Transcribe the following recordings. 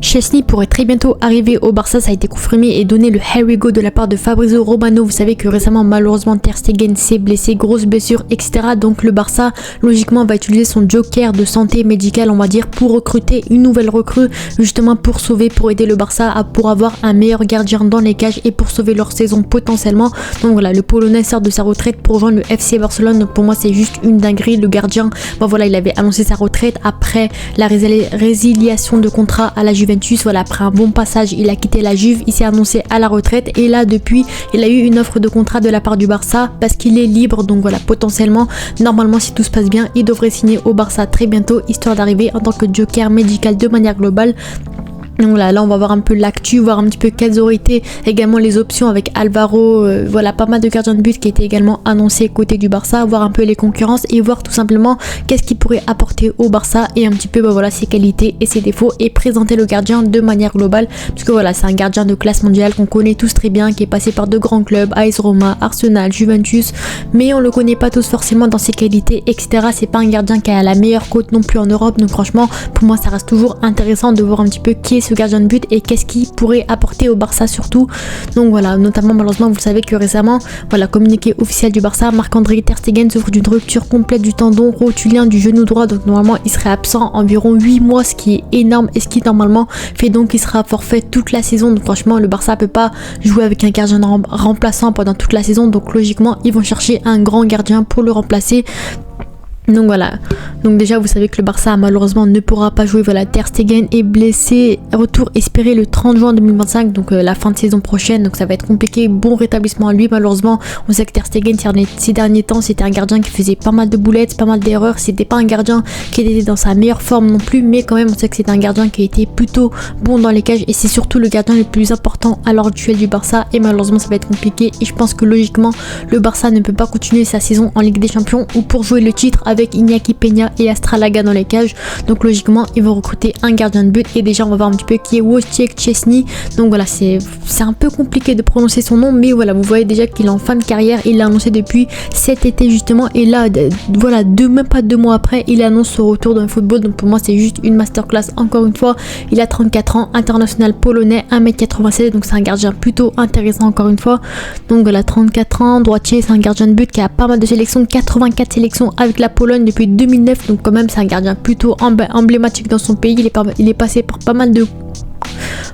Szczęsny pourrait très bientôt arriver au Barça, ça a été confirmé et donné le here we go de la part de Fabrizio Romano. Vous savez que récemment malheureusement Ter Stegen s'est blessé, grosse blessure, etc. Donc le Barça logiquement va utiliser son joker de santé médicale, on va dire, pour recruter une nouvelle recrue, justement pour sauver, pour aider le Barça pour avoir un meilleur gardien dans les cages et pour sauver leur saison potentiellement. Donc voilà, le Polonais sort de sa retraite pour rejoindre le FC Barcelone. Donc pour moi c'est juste une dinguerie. Le gardien, bon voilà, il avait annoncé sa retraite après la résiliation de contrat à la Juventus. Voilà, après un bon passage, il a quitté la Juve, il s'est annoncé à la retraite et là depuis il a eu une offre de contrat de la part du Barça parce qu'il est libre. Donc voilà, potentiellement, normalement si tout se passe bien, il devrait signer au Barça très bientôt, histoire d'arriver en tant que joker médical de manière globale. Donc voilà, là on va voir un peu l'actu, voir un petit peu quelles auraient été également les options avec Alvaro, voilà, pas mal de gardiens de but qui étaient également annoncés côté du Barça, voir un peu les concurrences et voir tout simplement qu'est-ce qu'il pourrait apporter au Barça et un petit peu voilà, ses qualités et ses défauts et présenter le gardien de manière globale, parce que voilà, c'est un gardien de classe mondiale qu'on connaît tous très bien, qui est passé par de grands clubs, AS Roma, Arsenal, Juventus, mais on le connaît pas tous forcément dans ses qualités, etc. C'est pas un gardien qui a la meilleure cote non plus en Europe, donc franchement pour moi ça reste toujours intéressant de voir un petit peu qui est ce gardien de but et qu'est-ce qu'il pourrait apporter au Barça surtout. Donc voilà, notamment malheureusement vous savez que récemment, voilà, communiqué officiel du Barça, Marc-André Ter Stegen souffre d'une rupture complète du tendon rotulien du genou droit, donc normalement il serait absent environ 8 mois, ce qui est énorme et ce qui normalement fait donc qu'il sera forfait toute la saison. Donc franchement le Barça peut pas jouer avec un gardien remplaçant pendant toute la saison, donc logiquement ils vont chercher un grand gardien pour le remplacer. Donc voilà, donc déjà vous savez que le Barça malheureusement ne pourra pas jouer, voilà, Ter Stegen est blessé, retour espéré le 30 juin 2025, donc la fin de saison prochaine, donc ça va être compliqué, bon rétablissement à lui malheureusement. On sait que Ter Stegen ces derniers temps c'était un gardien qui faisait pas mal de boulettes, pas mal d'erreurs, c'était pas un gardien qui était dans sa meilleure forme non plus, mais quand même on sait que c'est un gardien qui a été plutôt bon dans les cages et c'est surtout le gardien le plus important à l'heure actuelle du Barça et malheureusement ça va être compliqué et je pense que logiquement le Barça ne peut pas continuer sa saison en Ligue des Champions ou pour jouer le titre avec Iñaki Peña et Astralaga dans les cages. Donc logiquement ils vont recruter un gardien de but et déjà on va voir un petit peu qui est Wojciech Szczęsny. Donc voilà, c'est un peu compliqué de prononcer son nom, mais voilà, vous voyez déjà qu'il est en fin de carrière, il l'a annoncé depuis cet été justement et là voilà, même pas 2 mois après il annonce son retour dans le football. Donc pour moi c'est juste une masterclass encore une fois. Il a 34 ans, international polonais, 1m96, donc c'est un gardien plutôt intéressant encore une fois. Donc voilà, 34 ans, droitier, c'est un gardien de but qui a pas mal de sélections, 84 sélections avec la Pologne depuis 2009, donc quand même c'est un gardien plutôt emblématique dans son pays. Il est passé par pas mal de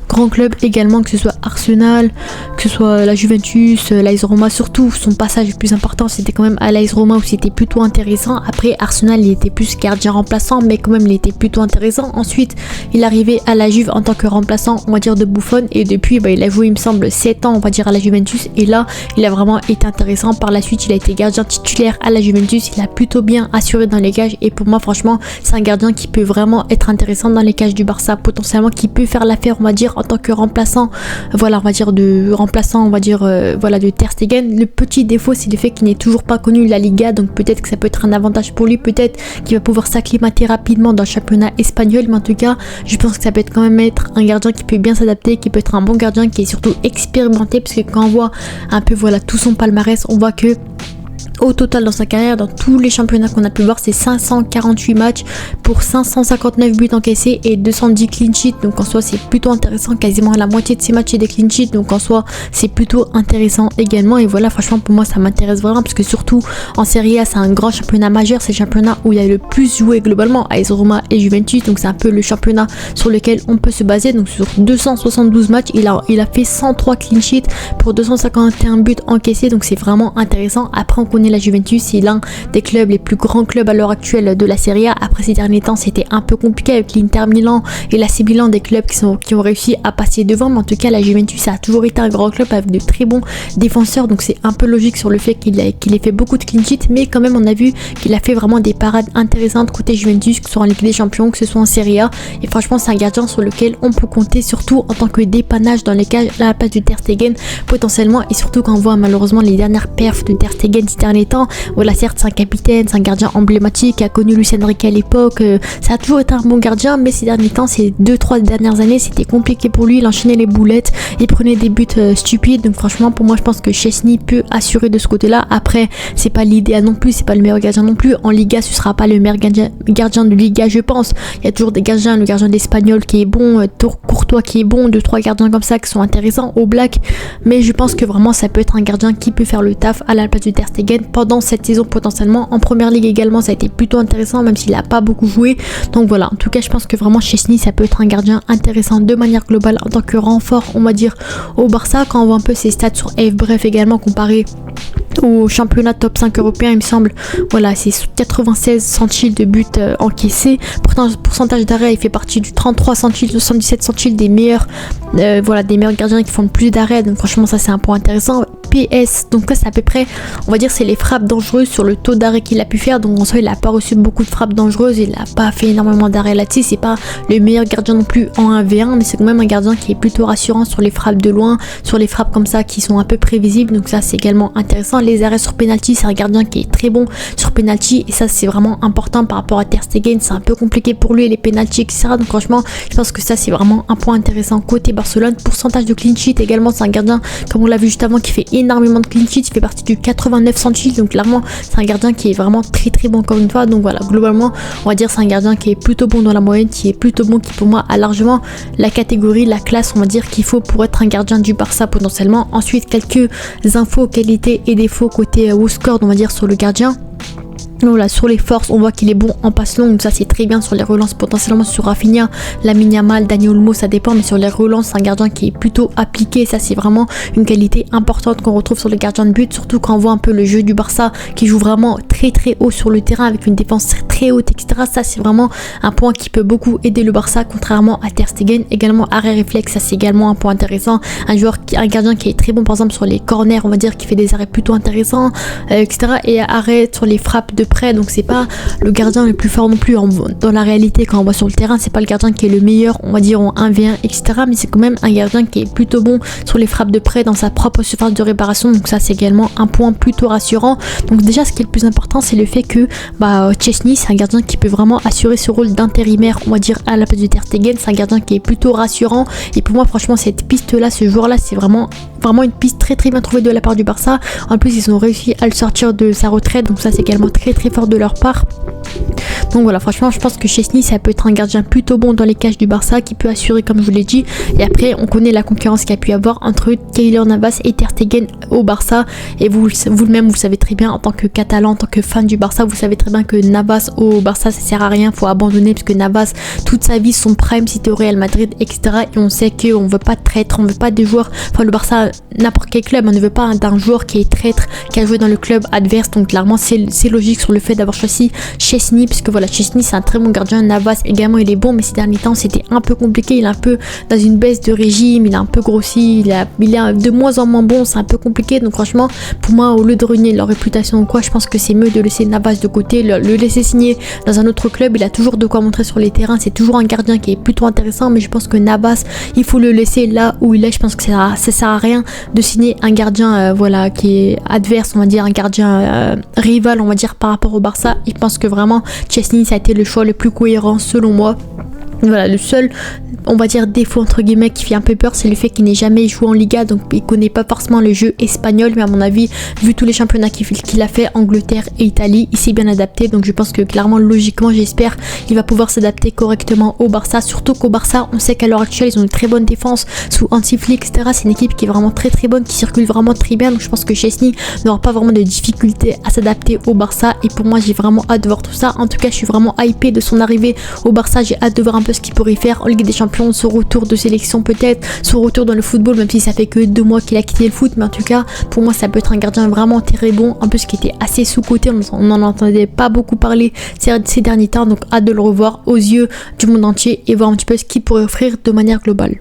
grands clubs également, que ce soit Arsenal, que ce soit la Juventus, l'AS Roma. Surtout son passage le plus important c'était quand même à l'AS Roma où c'était plutôt intéressant. Après Arsenal il était plus gardien remplaçant mais quand même il était plutôt intéressant. Ensuite il est arrivé à la Juve en tant que remplaçant, on va dire, de Buffon et depuis il a joué il me semble 7 ans on va dire à la Juventus et là il a vraiment été intéressant. Par la suite il a été gardien titulaire à la Juventus, il a plutôt bien assuré dans les cages et pour moi franchement c'est un gardien qui peut vraiment être intéressant dans les cages du Barça, potentiellement qui peut faire l'affaire on va dire en tant que remplaçant, voilà, on va dire de remplaçant, on va dire voilà, de Ter Stegen. Le petit défaut c'est le fait qu'il n'est toujours pas connu la Liga, donc peut-être que ça peut être un avantage pour lui, peut-être qu'il va pouvoir s'acclimater rapidement dans le championnat espagnol, mais en tout cas je pense que ça peut être quand même être un gardien qui peut bien s'adapter, qui peut être un bon gardien, qui est surtout expérimenté, parce que quand on voit un peu voilà tout son palmarès, on voit que au total dans sa carrière, dans tous les championnats qu'on a pu voir, c'est 548 matchs pour 559 buts encaissés et 210 clean sheets. Donc en soi c'est plutôt intéressant, quasiment la moitié de ses matchs c'est des clean sheets, donc en soi c'est plutôt intéressant également. Et voilà, franchement pour moi ça m'intéresse vraiment, parce que surtout en Serie A c'est un grand championnat majeur, c'est le championnat où il y a le plus joué globalement, AS Roma et Juventus, donc c'est un peu le championnat sur lequel on peut se baser. Donc sur 272 matchs il a fait 103 clean sheets pour 251 buts encaissés, donc c'est vraiment intéressant. Après on connaît la Juventus, c'est l'un des clubs, les plus grands clubs à l'heure actuelle de la Serie A. Après ces derniers temps c'était un peu compliqué avec l'Inter Milan et l'AC Milan, des clubs qui ont réussi à passer devant, mais en tout cas la Juventus ça a toujours été un grand club avec de très bons défenseurs, donc c'est un peu logique sur le fait qu'il ait fait beaucoup de clean sheets, mais quand même on a vu qu'il a fait vraiment des parades intéressantes côté Juventus, que ce soit en Ligue des Champions, que ce soit en Serie A, et franchement c'est un gardien sur lequel on peut compter, surtout en tant que dépannage dans les cages à la place de Ter Stegen potentiellement, et surtout quand on voit malheureusement les dernières perfs de Ter Stegen ces derniers temps. Voilà, certes c'est un capitaine, c'est un gardien emblématique qui a connu Luis Enrique à l'époque, ça a toujours été un bon gardien, mais ces derniers temps, ces 2-3 dernières années c'était compliqué pour lui, il enchaînait les boulettes, il prenait des buts stupides. Donc franchement pour moi je pense que Szczęsny peut assurer de ce côté là. Après c'est pas l'idéal non plus, c'est pas le meilleur gardien non plus en Liga, ce sera pas le meilleur gardien de Liga je pense, il y a toujours des gardiens, le gardien d'Espagnol qui est bon, Courtois Courtois qui est bon, 2-3 gardiens comme ça qui sont intéressants, Oblak, mais je pense que vraiment ça peut être un gardien qui peut faire le taf à la place de Ter Stegen pendant cette saison potentiellement. En première ligue également ça a été plutôt intéressant même s'il a pas beaucoup joué, donc voilà, en tout cas je pense que vraiment Szczęsny ça peut être un gardien intéressant de manière globale en tant que renfort on va dire au Barça. Quand on voit un peu ses stats sur FBref également comparé au championnat top 5 européen il me semble, voilà c'est 96 centiles de buts encaissés, pourtant pourcentage d'arrêt il fait partie du 33 centiles, 77 centiles des meilleurs voilà des meilleurs gardiens qui font le plus d'arrêts, donc franchement ça c'est un point intéressant. PS, donc là c'est à peu près on va dire c'est les frappes dangereuses sur le taux d'arrêt qu'il a pu faire, donc en soi il a pas reçu beaucoup de frappes dangereuses, il a pas fait énormément d'arrêts là-dessus, c'est pas le meilleur gardien non plus en 1v1 mais c'est quand même un gardien qui est plutôt rassurant sur les frappes de loin, sur les frappes comme ça qui sont un peu prévisibles, donc ça c'est également intéressant. Les arrêts sur penalty, c'est un gardien qui est très bon sur penalty et ça c'est vraiment important par rapport à Ter Stegen, c'est un peu compliqué pour lui les penalty etc, donc franchement je pense que ça c'est vraiment un point intéressant côté Barcelone. Pourcentage de clean sheet également, c'est un gardien comme on l'a vu juste avant qui fait énormément de clean sheet, il fait partie du 89 centiles, donc clairement c'est un gardien qui est vraiment très très bon encore une fois, donc voilà globalement on va dire c'est un gardien qui est plutôt bon dans la moyenne, qui est plutôt bon, qui pour moi a largement la catégorie, la classe on va dire qu'il faut pour être un gardien du Barça potentiellement. Ensuite quelques infos, qualités et défauts côté WhoScored on va dire sur le gardien. Voilà, sur les forces, on voit qu'il est bon en passe longue, ça c'est très bien. Sur les relances, potentiellement sur Rafinha, Lamine Yamal, Dani Olmo, ça dépend, mais sur les relances, c'est un gardien qui est plutôt appliqué. Ça c'est vraiment une qualité importante qu'on retrouve sur les gardiens de but, surtout quand on voit un peu le jeu du Barça qui joue vraiment très très haut sur le terrain avec une défense très haute, etc. Ça c'est vraiment un point qui peut beaucoup aider le Barça, contrairement à Ter Stegen. Également arrêt réflexe, ça c'est également un point intéressant. Un gardien qui est très bon par exemple sur les corners, on va dire, qui fait des arrêts plutôt intéressants, etc. Et arrêt sur les frappes de près, donc c'est pas le gardien le plus fort non plus dans la réalité. Quand on voit sur le terrain, c'est pas le gardien qui est le meilleur on va dire en 1v1 etc, mais c'est quand même un gardien qui est plutôt bon sur les frappes de près dans sa propre surface de réparation, donc ça c'est également un point plutôt rassurant. Donc déjà ce qui est le plus important c'est le fait que Szczęsny c'est un gardien qui peut vraiment assurer ce rôle d'intérimaire on va dire à la place de Ter Stegen, c'est un gardien qui est plutôt rassurant et pour moi franchement cette piste là, ce joueur là c'est vraiment une piste très bien trouvée de la part du Barça. En plus ils ont réussi à le sortir de sa retraite, donc ça c'est également très fort de leur part. Donc voilà, franchement je pense que Szczęsny ça peut être un gardien plutôt bon dans les cages du Barça qui peut assurer comme je vous l'ai dit. Et après on connaît la concurrence qu'il y a pu y avoir entre Keylor Navas et Ter Stegen au Barça, et vous-même vous savez très bien en tant que Catalan, en tant que fan du Barça, vous savez très bien que Navas au Barça ça sert à rien, faut abandonner parce que Navas toute sa vie son prime c'était au Real Madrid etc, et on sait qu'on veut pas de traître, on veut pas des joueurs, enfin le Barça n'importe quel club, on ne veut pas d'un joueur qui est traître, qui a joué dans le club adverse, donc clairement c'est logique sur le fait d'avoir choisi Szczęsny, puisque voilà Szczęsny c'est un très bon gardien. Navas également il est bon, mais ces derniers temps c'était un peu compliqué, il est un peu dans une baisse de régime, il a un peu grossi, il est de moins en moins bon, c'est un peu compliqué, donc franchement pour moi au lieu de ruiner leur réputation ou quoi, je pense que c'est mieux de laisser Navas de côté, le laisser signer dans un autre club, il a toujours de quoi montrer sur les terrains, c'est toujours un gardien qui est plutôt intéressant, mais je pense que Navas il faut le laisser là où il est. Je pense que ça sert à rien de signer un gardien voilà qui est adverse on va dire, un gardien rival on va dire par rapport au Barça. Je pense que vraiment Szczęsny ça a été le choix le plus cohérent selon moi. Voilà, le seul on va dire défaut entre guillemets qui fait un peu peur, c'est le fait qu'il n'ait jamais joué en Liga, donc il connaît pas forcément le jeu espagnol, mais à mon avis vu tous les championnats qu'il a fait, Angleterre et Italie, il s'est bien adapté, donc je pense que clairement logiquement j'espère qu'il va pouvoir s'adapter correctement au Barça, surtout qu'au Barça on sait qu'à l'heure actuelle ils ont une très bonne défense sous Hansi Flick etc, c'est une équipe qui est vraiment très bonne, qui circule vraiment très bien, donc je pense que Szczęsny n'aura pas vraiment de difficulté à s'adapter au Barça, et pour moi j'ai vraiment hâte de voir tout ça. En tout cas je suis vraiment hypé de son arrivée au Barça, j'ai hâte de voir un peu ce qu'il pourrait faire en Ligue des Champions, son retour de sélection peut-être, son retour dans le football, même si ça fait que 2 mois qu'il a quitté le foot, mais en tout cas pour moi ça peut être un gardien vraiment très bon, en plus qui était assez sous-coté, on n'en entendait pas beaucoup parler ces derniers temps, donc hâte de le revoir aux yeux du monde entier et voir un petit peu ce qu'il pourrait offrir de manière globale.